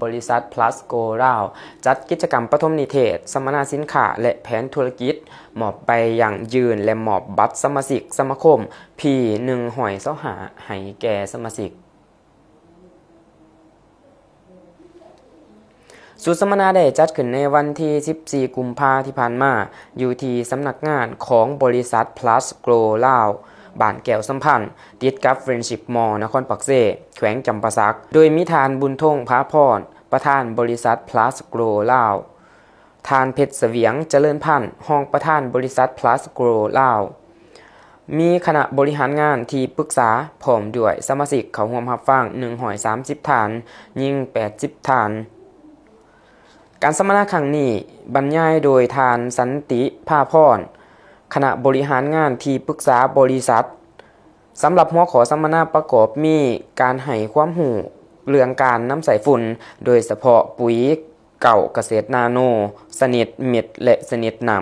บริษัท Plus Go ลาวจัดกิจกรรมปฐมนิเทศสัมมนาสินค้าและแผนธุรกิจมอบใบอย่างยืนและมอบบัตรสมาชิกสมาคม P125ให้แก่สมาชิกสุดสัมมนาได้จัดขึ้นในวันที่14กุมภาพันธ์ที่ผ่านมาอยู่ที่สำนักงานของบริษัท Plus Go ลาวบ้านแก้วสัมพันธ์ติดกับ Friendship Mall นครปักเซแขวงจำปาสักโดยมีทานบุญทงพระพรประธานบริษัท Plus Go ลาวทานเพชรเสวียงเจริญพันธ์รองประธานบริษัท Plus Go ลาวมีคณะบริหารงานที่ปรึกษาพร้อมด้วยสมาชิกเข้าร่วมรับฟัง130ท่านยิ่ง80ท่านการสัมมนาครั้งนี้บรรยายโดยทานสันติภาพรคณะบริหารงานที่ปรึกษาบริษัทสำหรับหัวข้อสัมมนาประกอบมีการให้ความรู้เรื่องการนำใส่ฝุ่นโดยเฉพาะปุ๋ยเก่าเกษตรนาโนสนิทเม็ดและสนิทน้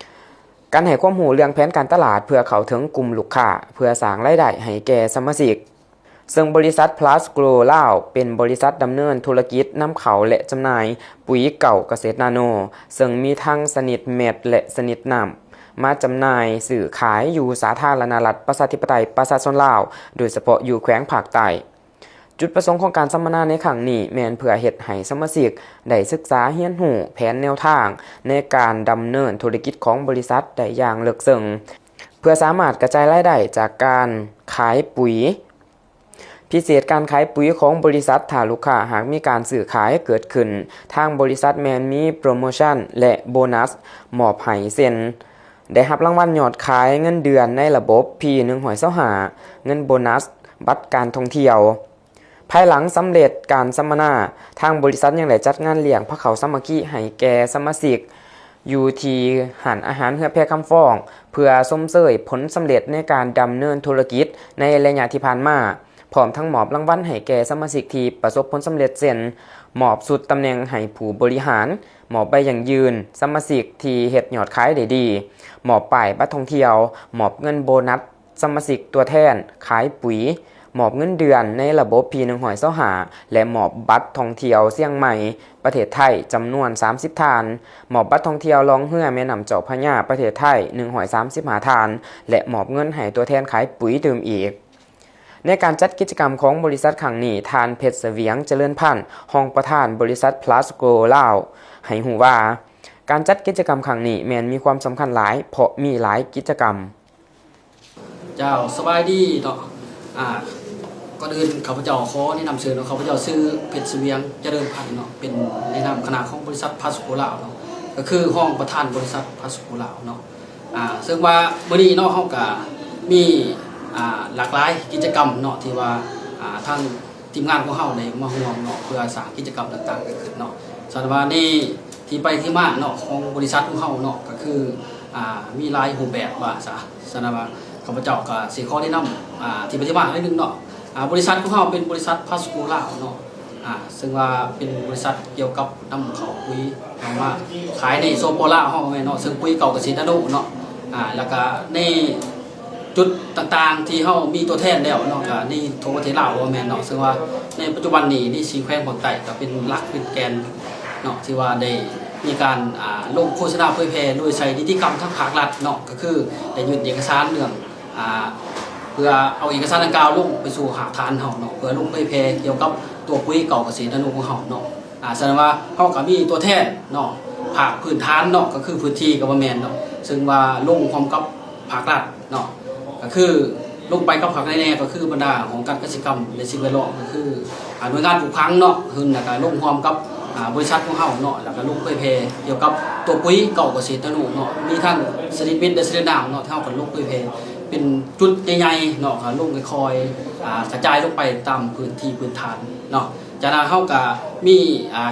ำการให้ความรู้เรื่องแผนการตลาดเพื่อเข้าถึงกลุ่มลูกค้าเพื่อสร้างรายได้ให้แก่สมาชิกซึ่งบริษัท Plus Go ลาวเป็นบริษัทดำเนินธุรกิจนำเข้าและจำหน่ายปุ๋ยเก่าเกษตรนาโนซึ่งมีทั้งสนิทเม็ดและสนิทน้ำมาจำหน่ายสื่อขายอยู่สาธารณรัฐประชาธิปไตยประชาชนลาวโดยเฉพาะอยู่แขวงภาคใต้จุดประสงค์ของการสัมมนาในครั้งนี้แม่นเพื่อเฮ็ดให้สมาชิกได้ศึกษาเรียนรู้แผนแนวทางในการดำเนินธุรกิจของบริษัทได้อย่างลึกซึ้งเพื่อสามารถกระจายรายได้จากการขายปุ๋ยพิเศษการขายปุ๋ยของบริษัทถ้าลูกค้าหากมีการซื้อขายเกิดขึ้นทางบริษัทแม่นมีโปรโมชั่นและโบนัสมอบให้เช่นได้รับรางวัลยอดขายเงินเดือนในระบบ P125 เงินโบนัสบัตรการท่องเที่ยวภายหลังสำเร็จการสัมมนาทางบริษัทยังได้จัดงานเลี้ยงพระเขาสามัคคีให้แก่สมาชิกอยู่ที่หันอาหารเฮือแพร่คำฟ้องเพื่อชมเชยผลสำเร็จในการดำเนินธุรกิจในระยะที่ผ่านมาพร้อมทั้งมอบรางวัลให้แก่สมาชิกที่ประสบผลสำเร็จเช่นมอบสุดตำแหน่งให้ผู้บริหารมอบใบอย่างยืนสมาชิกที่เฮ็ดยอดขายได้ดีมอบป้ายบัตรท่องเที่ยวมอบเงินโบนัสสมาชิกตัวแทนขายปุ๋ยมอบเงินเดือนในระบบ P125 และมอบบัตรท่องเที่ยวเชียงใหม่ประเทศไทยจำนวน30ทานมอบบัตรท่องเที่ยวล่องเรือแม่น้ำเจ้าพระยาประเทศไทย135ทานและมอบเงินให้ตัวแทนขายปุ๋ยดื่มอีกในการจัดกิจกรรมของบริษัทครั้งนี้ทานเพชรเสวียงเจริญพันธ์รองประธานบริษัท Plus Go ลาวให้รู้ว่าการจัดกิจกรรมครั้งนี้แม้นมีความสำคัญหลายเพราะมีหลายกิจกรรมเจ้าสบายดีเนาะก่อนอื่นข้าพเจ้าขอแนะนำชื่อเนาะข้าพเจ้าชื่อเพชรเสวียงเจริญพันธ์เนาะเป็นในนามคณะของบริษัท Plus Go ลาวเนาะก็คือห้องประธานบริษัท Plus Go ลาวเนาะซึ่งว่ามื้อนี้เนาะเฮาก็มีหลากหลายกิจกรรมเนาะที่ว่าทางทีมงานของเฮาได้มาร่วมเนาะเพื่อสร้างกิจกรรมต่างๆเกิดขึ้นเนาะสำหรับว่านี่ที่ไปที่มาเนาะของบริษัทของเฮาเนาะก็คือมีหลายรูปแบบว่าซะสำหรับว่าข้าพเจ้าก็สิขอแนะนำที่ไปที่มานิดนึงเนาะบริษัทของเฮาเป็นบริษัท Plus Go ลาวเนาะซึ่งว่าเป็นบริษัทเกี่ยวกับนำเข้าปุ๋ยมาขายในโซนโปลาเฮาแม่นเนาะซึ่งปุ๋ยเก่าเกษตรนาโนเนาะแล้วก็ในจุดต่างๆที่เฮามีตัวแทนแล้วเนาะก็ในทั่วประเทศลาวว่าแม่นเนาะซึ่งว่าในปัจจุบันนี้ที่สีแขวงภาคใต้ก็เป็นหลักเป็นแกนเนาะที่ว่าได้มีการลงโฆษณาเผยแพร่โดยใช้นิติกรรมทางภาครัฐเนาะก็คือได้ยื่นเอกสารเรื่องเพื่อเอาเอกสารดังกล่าวลงไปสู่หาฐานเฮาเนาะเพื่อลงเผยแพร่เกี่ยวกับตัวปุ๋ยเก่าเกษตรนาโนของเฮาเนาะแสดงว่าเฮาก็มีตัวแทนเนาะภาคพื้นฐานเนาะก็คือพื้นที่ก็บ่แม่นเนาะซึ่งว่าลงพร้อมกับภาครัฐเนาะก็คือลงไปกับภาคแน่ๆก็คือบรรดาของการเกษตรกรรมและสิ่งแวดล้อมก็คือหน่วยงานปลูกพังเนาะขึ้นแล้วก็ลงพร้อมกับบริษัทของเฮาเนาะแล้วก็ลงเผยแพร่เกี่ยวกับตัวปุ๋ยเก่าเกษตรนาโนเนาะมีทั้งสนิทเม็ดและสนิทน้ำเนาะที่เฮาก็ลงเผยแพร่เป็นจุดใหญ่ๆเนาะก็ลงค่อยๆกระจายลงไปตามพื้นที่พื้นฐานเนาะจากนั้นเฮาก็มี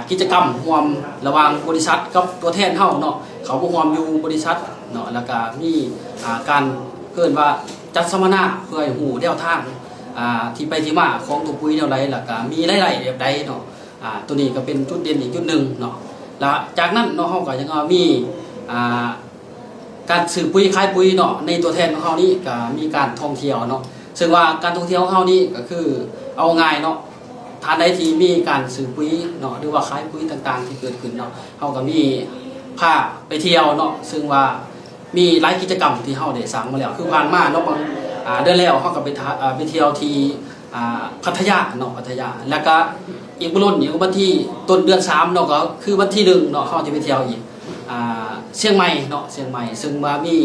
กิจกรรมร่วมระหว่างบริษัทกับตัวแทนเฮาเนาะเขาบ่ร่วมอยู่บริษัทเนาะแล้วก็มีการเกินว่าจัดสัมมนาเพื่อให้ฮู้แนวทางที่ไปที่มาของตัวปุ๋ยแนวใดแล้วก็มีรายได้แบบใดเนาะตัวนี้ก็เป็นจุดเด่นอีกจุดหนึ่งเนาะแล้วจากนั้นเนาะเฮาก็ยังมีการซื้อปุ๋ยขายปุ๋ยเนาะในตัวแทนของเฮานี่ก็มีการท่องเที่ยวเนาะซึ่งว่าการท่องเที่ยวของเฮานี่ก็คือเอาง่ายเนาะท ทานใดที่มีการซื้อปุ๋ยเนาะหรือว่าขายปุ๋ยต่างๆที่เกิดขึ้นเนาะเฮาก็มีพาไปเที่ยวเนาะซึ่งว่ามีหลายกิจกรรมที่เฮาได้สร้างมาแล้วคือผ่านมาเนาะบางเดือนแล้วเฮาก็ไปเที่ยวที่พัทยาเนาะพัทยาแล้วก็อีกบ่ล้นอีกวันที่ต้นเดือน3เนาะก็คือวันที่1เนาะเฮาจะไปเที่ยวอีกเชียงใหม่เนาะเชียงใหม่ซึ่งว่ามี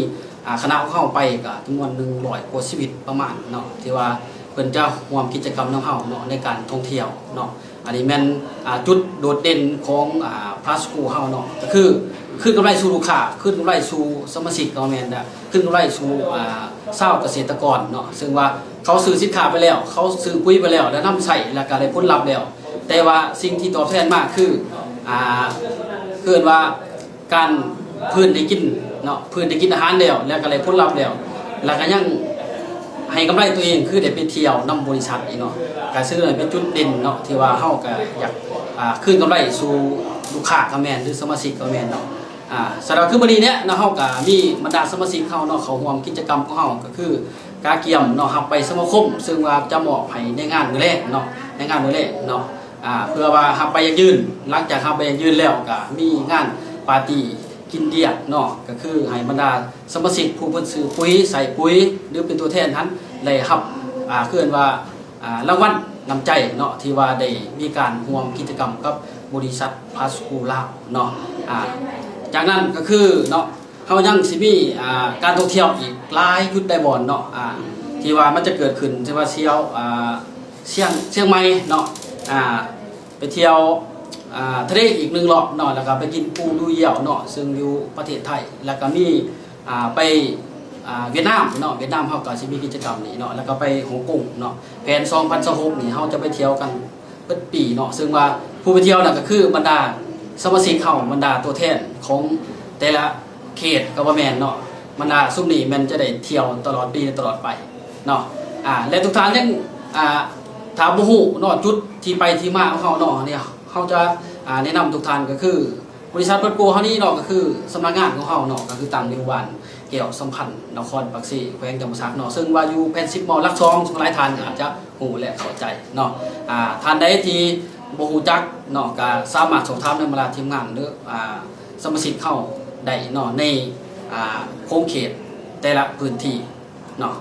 คณะของเฮาไปก็จำนวน100กว่าชีวิตประมาณเนาะที่ว่าเพิ่นจะร่วมกิจกรรมนำเฮาเนาะในการท่องเที่ยวเนาะอันนี้แม่นจุดโดดเด่นของพาสกูเฮาเนาะก็คือขึ้นกำไรสู่ลูกค้าขึ้นกำไรสู่สมาชิกเนาะแม่นขึ้นกำไรสู่ชาวเกษตรกรเนาะซึ่งว่าเขาซื้อสินค้าไปแล้วเขาซื้อปุ๋ยไปแล้วแล้วนำใช้แล้วก็ได้ผลลัพธ์แล้วแต่ว่าสิ่งที่ตอบแทนมากคือเกิดว่าการพื้นได้กินเนาะพื้นได้กินอาหารแล้วก็ได้ผลลัพธ์แล้วก็ยังให้กำไรตัวเองคือได้ไปเที่ยวนำบริษัทอีกเนาะการซื้อเป็นจุดเด่นเนาะที่ว่าเฮาก็อยากขึ้นกำไรสู่ลูกค้าก็แม่นหรือสมาชิกก็แม่นเนาะสำหรับคือมื้อนี้เนี่ยเนาะเฮาก็มีบรรดาสมาชิกเฮาเนาะเขาร่วมกิจกรรมของเฮาก็คือกาเกียมเนาะรับไปสมาคมซึ่งว่าจะมอบให้ในงานมื้อแรกเนาะในงานมื้อแรกเนาะเพื่อว่ารับไปยังยืนหลังจากรับไปยังยืนแล้วก็มีงานปาร์ตี้กินเดียดเนาะก็คือให้บรรดาสมาชิกผู้เพิ่นซื้อปุ๋ยใส่ปุ๋ยหรือเป็นตัวแทนนั้นได้รับคือว่ารางวัลนำใจเนาะที่ว่าได้มีการร่วมกิจกรรมกับบริษัทพาสกูลาวเนาะจากนั้นก็คือเนาะเฮายังสิมีการท่องเที่ยวอีกหลายจุดได้บ่เนาะที่ว่ามันจะเกิดขึ้นที่ว่าเที่ยวเชียงใหม่เนาะไปเที่ยวทะเลอีก1รอบเนาะแล้วก็ไปกินปูดูเหยี่ยวเนาะซึ่งอยู่ประเทศไทยแล้วก็มีไปเวียดนามเนาะเวียดนามเฮาก็สิมีกิจกรรมนี้เนาะแล้วก็ไปฮ่องกงเนาะแผน2026นี่เฮาจะไปเที่ยวกันเบิดปีเนาะซึ่งว่าผู้ไปเที่ยวน่ะก็คือบรรดาสมาชิกเฮาบรรดาตัวแทนของแต่ละเขตก็บ่แม่นเนาะบรรดาซุมนี้มันจะได้เที่ยวตลอดปีตลอดไปเนาะและทุกท่านยังถ้าบ่ฮู้เนาะจุดที่ไปที่มาของเฮาเนาะเนี่ยเฮาจะแนะนำทุกท่านก็คือบริษัทเปิดโปรเฮานี่เนาะก็คือสำนักงานของเฮาเนาะก็คือตั้งอยู่บ้านแก้วสัมพันธ์นครปักสีแขวงจำปาสักเนาะซึ่งว่าอยู่แผ่น10 มอลัก2หลายท่านอาจจะฮู้และเข้าใจเนาะท่านใดที่บ่ฮู้จักเนาะก็สามารถสอบถามในบรรดาทีมงานหรือสมาชิกเฮาได้เนาะในโครงเขตแต่ละพื้นที่เนาะ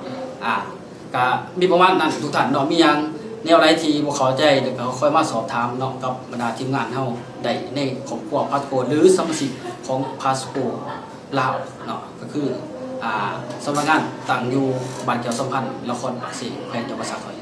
ก็มีประมาณนั้นทุกท่านเนาะมีหยังแนวใดที่บ่เข้าใจเดี๋ยวก็ค่อยมาสอบถามเนาะกับบรรดาทีมงานเฮาได้ในครอบครัวพาสโกหรือสมาชิกของพาสโกลาวเนาะก็คือสำนักงานตั้งอยู่บ้านแก้วสัมพันธ์นครปักสีแขวงจำปาสัก